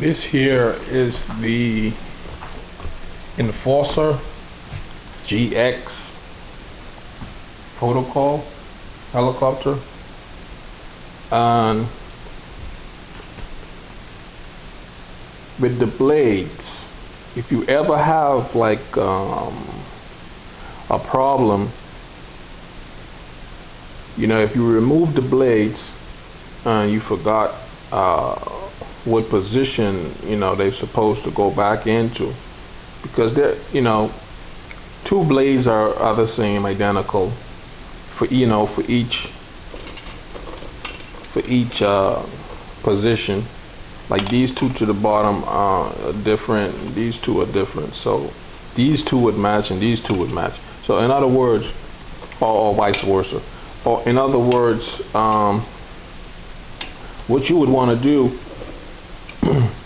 This here is the Enforcer GX protocol helicopter, and with the blades, if you ever have like a problem, you know, if you remove the blades and you forgot what position, you know, they're supposed to go back into, because they're, you know, two blades are the same, identical for, you know, for each position. Like these two to the bottom are different, these two are different, so these two would match and these two would match. So in other words, or vice versa, or in other words, what you would want to do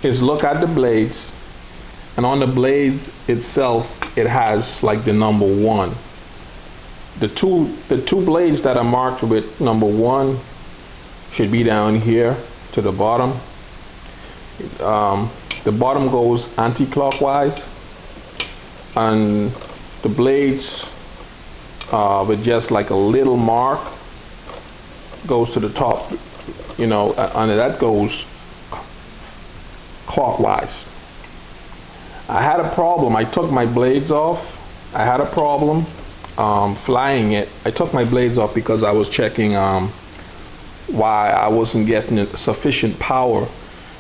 is look at the blades, and on the blades itself it has like the number 1. The two blades that are marked with number 1 should be down here to the bottom. The bottom goes anti-clockwise, and the blades with just like a little mark goes to the top, you know, and that goes clockwise. I had a problem. I took my blades off. I had a problem flying it. I took my blades off because I was checking why I wasn't getting sufficient power.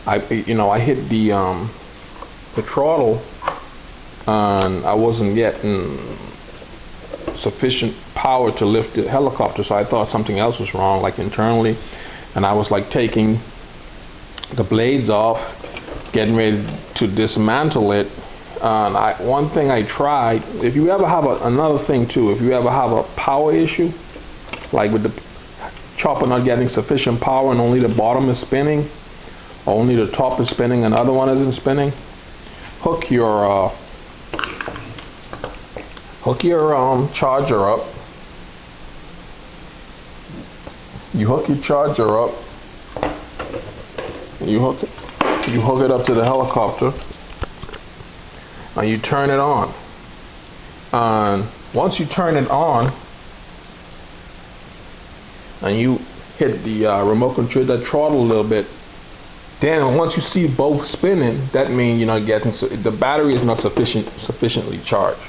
I hit the throttle and I wasn't getting sufficient power to lift the helicopter, so I thought something else was wrong, like internally, and I was like taking the blades off, getting ready to dismantle it. And one thing I tried, if you ever have another thing too, if you ever have a power issue, like with the chopper not getting sufficient power and only the bottom is spinning, or only the top is spinning and the other one isn't spinning, hook your charger up. You hook your charger up, you hook it up to the helicopter, and you turn it on. And once you turn it on and you hit the remote control, that throttle a little bit, then once you see both spinning, that means you're not getting, the battery is not sufficiently charged.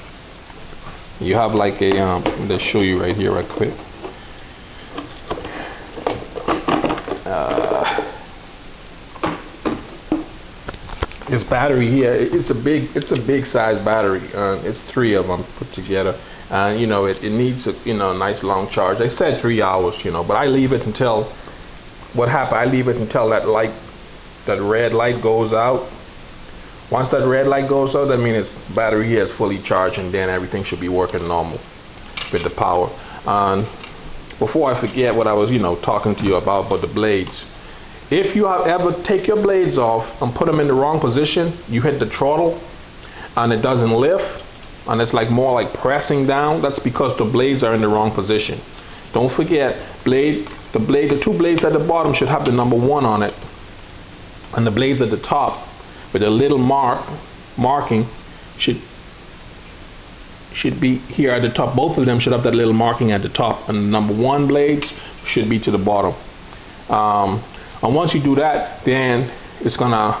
You have like a let me show you right here right quick. This battery here, it's a big size battery. It's 3 of them put together, and you know it needs a nice long charge. They said 3 hours, you know, but I leave it until I leave it until that red light goes out. Once that red light goes out, that means its battery here is fully charged, and then everything should be working normal with the power. And before I forget what I was talking to you about the blades. If you ever take your blades off and put them in the wrong position, you hit the throttle and it doesn't lift, and it's like more like pressing down, that's because the blades are in the wrong position. Don't forget, the 2 blades at the bottom should have the number 1 on it, and the blades at the top with a little marking should be here at the top. Both of them should have that little marking at the top, and the number 1 blades should be to the bottom. And once you do that, then it's gonna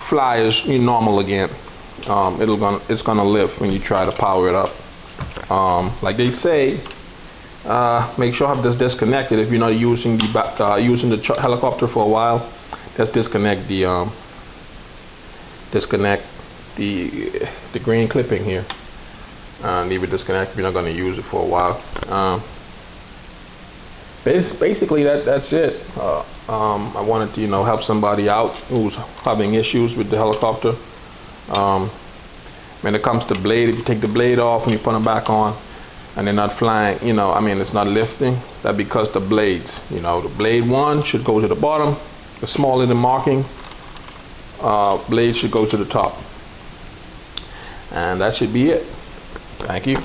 fly as normal again. It's gonna lift when you try to power it up. Like they say, make sure you have this disconnected if you're not using the helicopter for a while. Just disconnect the green clipping here, and leave it disconnected if you're not going to use it for a while. Basically that's it. I wanted to help somebody out who's having issues with the helicopter. When it comes to blade, if you take the blade off and you put them back on and they're not flying, it's not lifting, that's because the blades, the blade 1 should go to the bottom, the smaller the marking, blade should go to the top, and that should be it. Thank you.